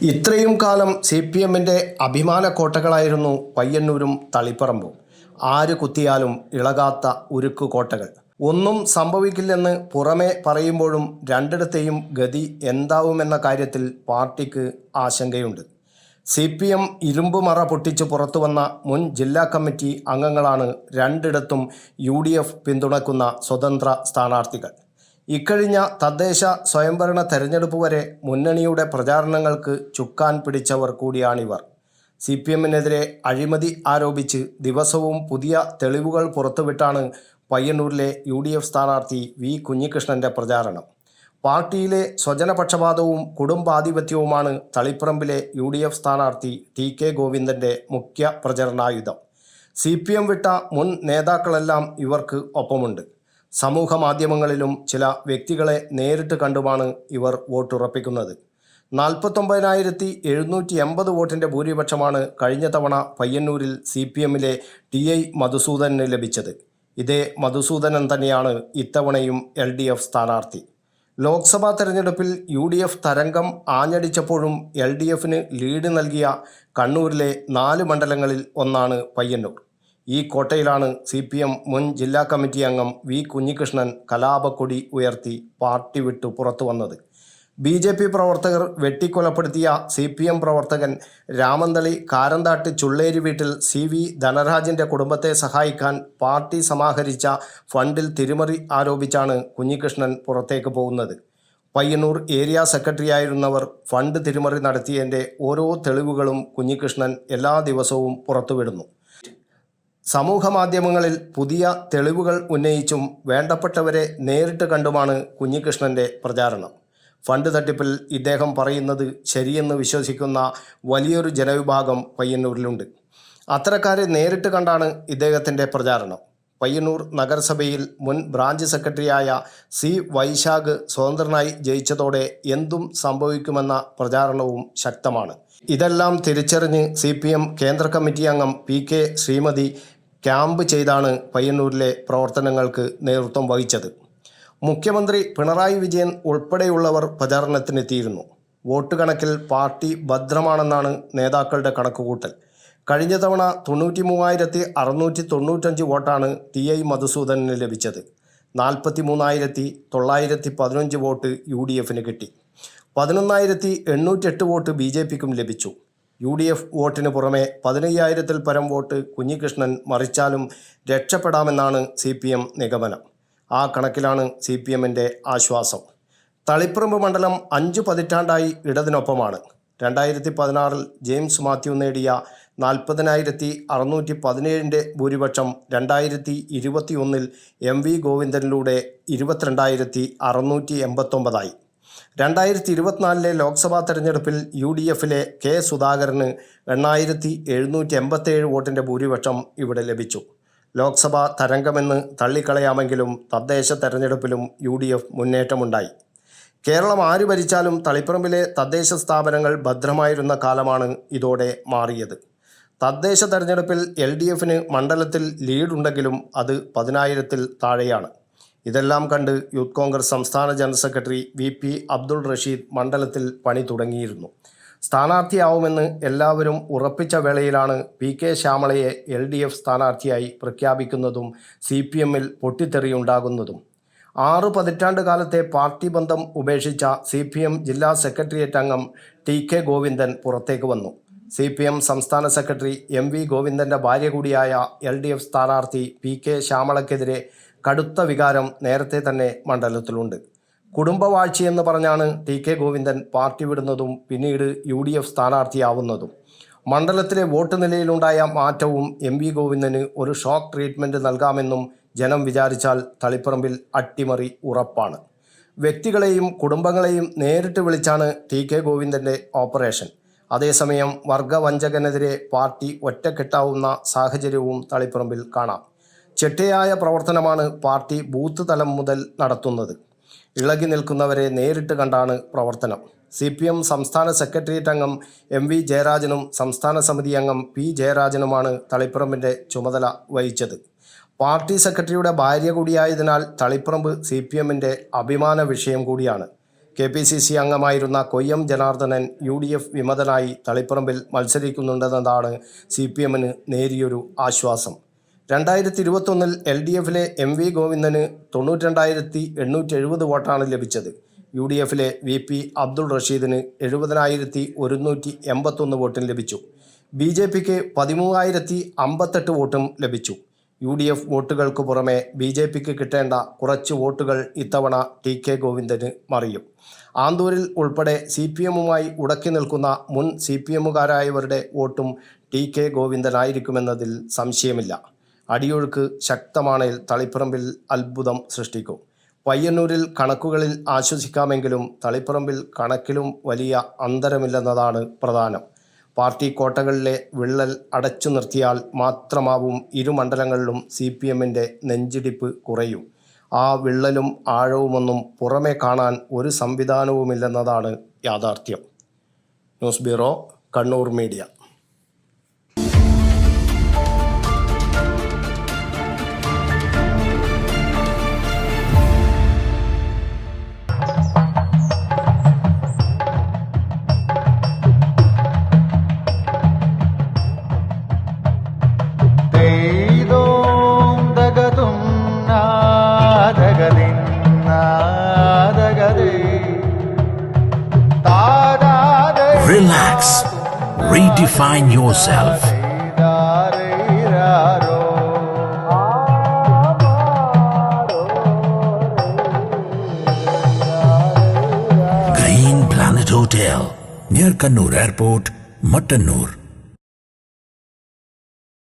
ഇത്രയും കാലം CPMൻ്റെ അഭിമാന കോട്ടകളായിരുന്നു പയ്യന്നൂരും തളിപ്പറമ്പും. ആര് കുത്തിയാലും ഇളകാത്ത ഉരുക്കു കോട്ടകൾ. ഒന്നും സംഭവിക്കില്ലെന്ന് പുറമെ പറയുമ്പോഴും രണ്ടിടത്തെയും ഗതി എന്താവുമെന്ന കാര്യത്തിൽ പാർട്ടിക്ക് ആശങ്കയുണ്ട്. CPM ഇരുമ്പുമറ പൊട്ടിച്ച് പുറത്തുവന്ന മുൻ ജില്ലാ കമ്മിറ്റി അംഗങ്ങളാണ് രണ്ടിടത്തും UDF പിന്തുണക്കുന്ന സ്വതന്ത്ര സ്ഥാനാർത്ഥികൾ. ഇക്കഴിഞ്ഞ തദ്ദേശ സ്വയംഭരണ തെരഞ്ഞെടുപ്പ് വരെ മുന്നണിയുടെ പ്രചാരണങ്ങൾക്ക് ചുക്കാൻ പിടിച്ചവർ കൂടിയാണിവർ. CPMനെതിരെ അഴിമതി ആരോപിച്ച് ദിവസവും പുതിയ തെളിവുകൾ പുറത്തുവിട്ടാണ് പയ്യന്നൂരിലെ UDF സ്ഥാനാർത്ഥി V കുഞ്ഞികൃഷ്ണൻ്റെ പ്രചാരണം. പാർട്ടിയിലെ സ്വജനപക്ഷപാതവും കുടുംബാധിപത്യവുമാണ് തളിപ്പറമ്പിലെ UDF സ്ഥാനാർത്ഥി TK ഗോവിന്ദൻ്റെ മുഖ്യ പ്രചരണായുധം. CPM വിട്ട മുൻ നേതാക്കളെല്ലാം ഇവർക്ക് ഒപ്പമുണ്ട്. സമൂഹ മാധ്യമങ്ങളിലും ചില വ്യക്തികളെ നേരിട്ട് കണ്ടുമാണ് ഇവർ വോട്ടുറപ്പിക്കുന്നത്. 49,780 വോട്ടിൻ്റെ ഭൂരിപക്ഷമാണ് കഴിഞ്ഞ തവണ പയ്യന്നൂരിൽ CPMലെ TI മധുസൂദനന് ലഭിച്ചത്. ഇതേ മധുസൂദനൻ തന്നെയാണ് ഇത്തവണയും LDF സ്ഥാനാർത്ഥി. ലോക്സഭാ തെരഞ്ഞെടുപ്പിൽ UDF തരംഗം ആഞ്ഞടിച്ചപ്പോഴും LDFന് ലീഡ് നൽകിയ കണ്ണൂരിലെ 4 മണ്ഡലങ്ങളിൽ ഒന്നാണ് പയ്യന്നൂർ. ഈ കോട്ടയിലാണ് CPM മുൻ ജില്ലാ കമ്മിറ്റി അംഗം V കുഞ്ഞികൃഷ്ണൻ കലാപക്കൊടി ഉയർത്തി പാർട്ടി വിട്ടു പുറത്തു വന്നത്. BJP പ്രവർത്തകർ വെട്ടിക്കൊലപ്പെടുത്തിയ CPM പ്രവർത്തകൻ രാമന്തളി കാരന്താട്ട് ചുള്ളേരി വീട്ടിൽ CV ധനരാജിൻ്റെ കുടുംബത്തെ സഹായിക്കാൻ പാർട്ടി സമാഹരിച്ച ഫണ്ടിൽ തിരിമറി ആരോപിച്ചാണ് കുഞ്ഞികൃഷ്ണൻ പുറത്തേക്ക് പോകുന്നത്. പയ്യന്നൂർ ഏരിയ സെക്രട്ടറിയായിരുന്നവർ ഫണ്ട് തിരിമറി നടത്തിയതിൻ്റെ ഓരോ തെളിവുകളും കുഞ്ഞികൃഷ്ണൻ എല്ലാ ദിവസവും പുറത്തുവിടുന്നു. സമൂഹ മാധ്യമങ്ങളിൽ പുതിയ തെളിവുകൾ ഉന്നയിച്ചും വേണ്ടപ്പെട്ടവരെ നേരിട്ട് കണ്ടുമാണ് കുഞ്ഞികൃഷ്ണൻ്റെ പ്രചാരണം. ഫണ്ട് തട്ടിപ്പിൽ ഇദ്ദേഹം പറയുന്നത് ശരിയെന്ന് വിശ്വസിക്കുന്ന വലിയൊരു ജനവിഭാഗം പയ്യന്നൂരിലുണ്ട്. അത്തരക്കാരെ നേരിട്ട് കണ്ടാണ് ഇദ്ദേഹത്തിൻ്റെ പ്രചാരണം. പയ്യന്നൂർ നഗരസഭയിൽ മുൻ ബ്രാഞ്ച് സെക്രട്ടറിയായ C വൈശാഖ് സ്വതന്ത്രനായി ജയിച്ചതോടെ എന്തും സംഭവിക്കുമെന്ന പ്രചാരണവും ശക്തമാണ്. ഇതെല്ലാം തിരിച്ചറിഞ്ഞ് CPM കേന്ദ്ര കമ്മിറ്റി അംഗം PK ശ്രീമതി ക്യാമ്പ് ചെയ്താണ് പയ്യന്നൂരിലെ പ്രവർത്തനങ്ങൾക്ക് നേതൃത്വം വഹിച്ചത്. മുഖ്യമന്ത്രി പിണറായി വിജയൻ ഉൾപ്പെടെയുള്ളവർ പ്രചാരണത്തിനെത്തിയിരുന്നു. വോട്ട് കണക്കിൽ പാർട്ടി ഭദ്രമാണെന്നാണ് നേതാക്കളുടെ കണക്കുകൂട്ടൽ. കഴിഞ്ഞ തവണ 93,695 വോട്ടാണ് TI മധുസൂദനന് ലഭിച്ചത്. 43,915 വോട്ട് UDFന് കിട്ടി. 11,808 വോട്ട് BJPക്കും ലഭിച്ചു. UDF വോട്ടിന് പുറമെ 15,000-ൽ പരം വോട്ട് കുഞ്ഞികൃഷ്ണൻ മറിച്ചാലും രക്ഷപ്പെടാമെന്നാണ് CPM നിഗമനം. ആ കണക്കിലാണ് CPMൻ്റെ ആശ്വാസം. തളിപ്പറമ്പ് മണ്ഡലം 5 പതിറ്റാണ്ടായി ഇടതിനൊപ്പമാണ്. 2016-ൽ ജെയിംസ് മാത്യു നേടിയ 40,617ൻ്റെ ഭൂരിപക്ഷം 2021-ൽ MV ഗോവിന്ദനിലൂടെ 22,689ആയി. 2024-ലെ ലോക്സഭാ തെരഞ്ഞെടുപ്പിൽ UDFലെ K സുധാകരന് 8,787 വോട്ടിൻ്റെ ഭൂരിപക്ഷം ഇവിടെ ലഭിച്ചു. ലോക്സഭാ തരംഗമെന്ന് തള്ളിക്കളയാമെങ്കിലും തദ്ദേശ തെരഞ്ഞെടുപ്പിലും UDF മുന്നേറ്റമുണ്ടായി. കേരളം ആര് ഭരിച്ചാലും തളിപ്പറമ്പിലെ തദ്ദേശ സ്ഥാപനങ്ങൾ ഭദ്രമായിരുന്ന കാലമാണ് ഇതോടെ മാറിയത്. തദ്ദേശ തെരഞ്ഞെടുപ്പിൽ LDFന് മണ്ഡലത്തിൽ ലീഡുണ്ടെങ്കിലും അത് 10,000-ൽ താഴെയാണ്. ഇതെല്ലാം കണ്ട് യൂത്ത് കോൺഗ്രസ് സംസ്ഥാന general secretary VP Abdul Rasheed മണ്ഡലത്തിൽ പണി തുടങ്ങിയിരുന്നു. സ്ഥാനാർത്ഥിയാവുമെന്ന് എല്ലാവരും ഉറപ്പിച്ച വേളയിലാണ് PK ശ്യാമളയെ LDF സ്ഥാനാർത്ഥിയായി പ്രഖ്യാപിക്കുന്നതും CPMൽ പൊട്ടിത്തെറിയുണ്ടാകുന്നതും. 6 പതിറ്റാണ്ട് കാലത്തെ പാർട്ടി ബന്ധം ഉപേക്ഷിച്ച CPM ജില്ലാ സെക്രട്ടേറിയറ്റ് അംഗം TK ഗോവിന്ദൻ പുറത്തേക്ക് വന്നു. CPM സംസ്ഥാന സെക്രട്ടറി MV ഗോവിന്ദൻ്റെ ഭാര്യ കൂടിയായ LDF സ്ഥാനാർത്ഥി PK ശ്യാമളയ്ക്കെതിരെ കടുത്ത വികാരം നേരത്തെ തന്നെ മണ്ഡലത്തിലുണ്ട്. കുടുംബവാഴ്ചയെന്ന് പറഞ്ഞാണ് TK ഗോവിന്ദൻ പാർട്ടി വിടുന്നതും പിന്നീട് UDF സ്ഥാനാർത്ഥിയാവുന്നതും. മണ്ഡലത്തിലെ വോട്ട് നിലയിലുണ്ടായ മാറ്റവും MV ഗോവിന്ദന് ഒരു ഷോക്ക് ട്രീറ്റ്മെൻറ്റ് നൽകാമെന്നും ജനം വിചാരിച്ചാൽ തളിപ്പറമ്പിൽ അട്ടിമറി ഉറപ്പാണ്. വ്യക്തികളെയും കുടുംബങ്ങളെയും നേരിട്ട് വിളിച്ചാണ് TK ഗോവിന്ദൻ്റെ ഓപ്പറേഷൻ. അതേസമയം വർഗവഞ്ചകനെതിരെ പാർട്ടി ഒറ്റക്കെട്ടാവുന്ന സാഹചര്യവും തളിപ്പറമ്പിൽ കാണാം. ചിട്ടയായ പ്രവർത്തനമാണ് പാർട്ടി ബൂത്ത് തലം മുതൽ നടത്തുന്നത്. ഇളകി നിൽക്കുന്നവരെ നേരിട്ട് കണ്ടാണ് പ്രവർത്തനം. CPM സംസ്ഥാന സെക്രട്ടേറിയറ്റ് അംഗം MV ജയരാജനും സംസ്ഥാന സമിതി അംഗം P ജയരാജനുമാണ് തളിപ്പറമ്പിൻ്റെ ചുമതല വഹിച്ചത്. പാർട്ടി സെക്രട്ടറിയുടെ ഭാര്യ കൂടിയായതിനാൽ തളിപ്പറമ്പ് CPMൻ്റെ അഭിമാന വിഷയം കൂടിയാണ്. KPCC അംഗമായിരുന്ന കൊയ്യം ജനാർദ്ദനൻ UDF വിമതനായി തളിപ്പറമ്പിൽ മത്സരിക്കുന്നുണ്ടെന്നതാണ് CPMന് നേരിയൊരു ആശ്വാസം. 2021 LDFിലെ MV ഗോവിന്ദന് 92,870 വോട്ടാണ് ലഭിച്ചത്. UDFിലെ VP അബ്ദുൾ റഷീദിന് 70,181 വോട്ടും ലഭിച്ചു. BJPക്ക് 13,058 വോട്ടും ലഭിച്ചു. UDF വോട്ടുകൾക്ക് പുറമെ BJPക്ക് കിട്ടേണ്ട കുറച്ച് വോട്ടുകൾ ഇത്തവണ TK ഗോവിന്ദന് മറിയും. ആന്തൂരിൽ ഉൾപ്പെടെ CPMുമായി ഉടക്കി നിൽക്കുന്ന മുൻ CPMകാരായവരുടെ വോട്ടും TK ഗോവിന്ദനായിരിക്കുമെന്നതിൽ സംശയമില്ല. അടിയൊഴുക്ക് ശക്തമാണെങ്കിൽ തളിപ്പറമ്പിൽ അത്ഭുതം സൃഷ്ടിക്കും. പയ്യന്നൂരിൽ കണക്കുകളിൽ ആശ്വസിക്കാമെങ്കിലും തളിപ്പറമ്പിൽ കണക്കിലും വലിയ അന്തരമില്ലെന്നതാണ് പ്രധാനം. പാർട്ടി കോട്ടകളിലെ വിള്ളൽ അടച്ചു നിർത്തിയാൽ മാത്രമാവും ഇരു മണ്ഡലങ്ങളിലും CPMന്റെ നെഞ്ചിടിപ്പ് കുറയും. ആ വിള്ളലും ആഴവുമൊന്നും പുറമെ കാണാൻ ഒരു സംവിധാനവുമില്ലെന്നതാണ് യാഥാർത്ഥ്യം. News bureau, Kannur media. Relax. Redefine yourself. Green Planet Hotel, near Kannur Airport, Mattannur.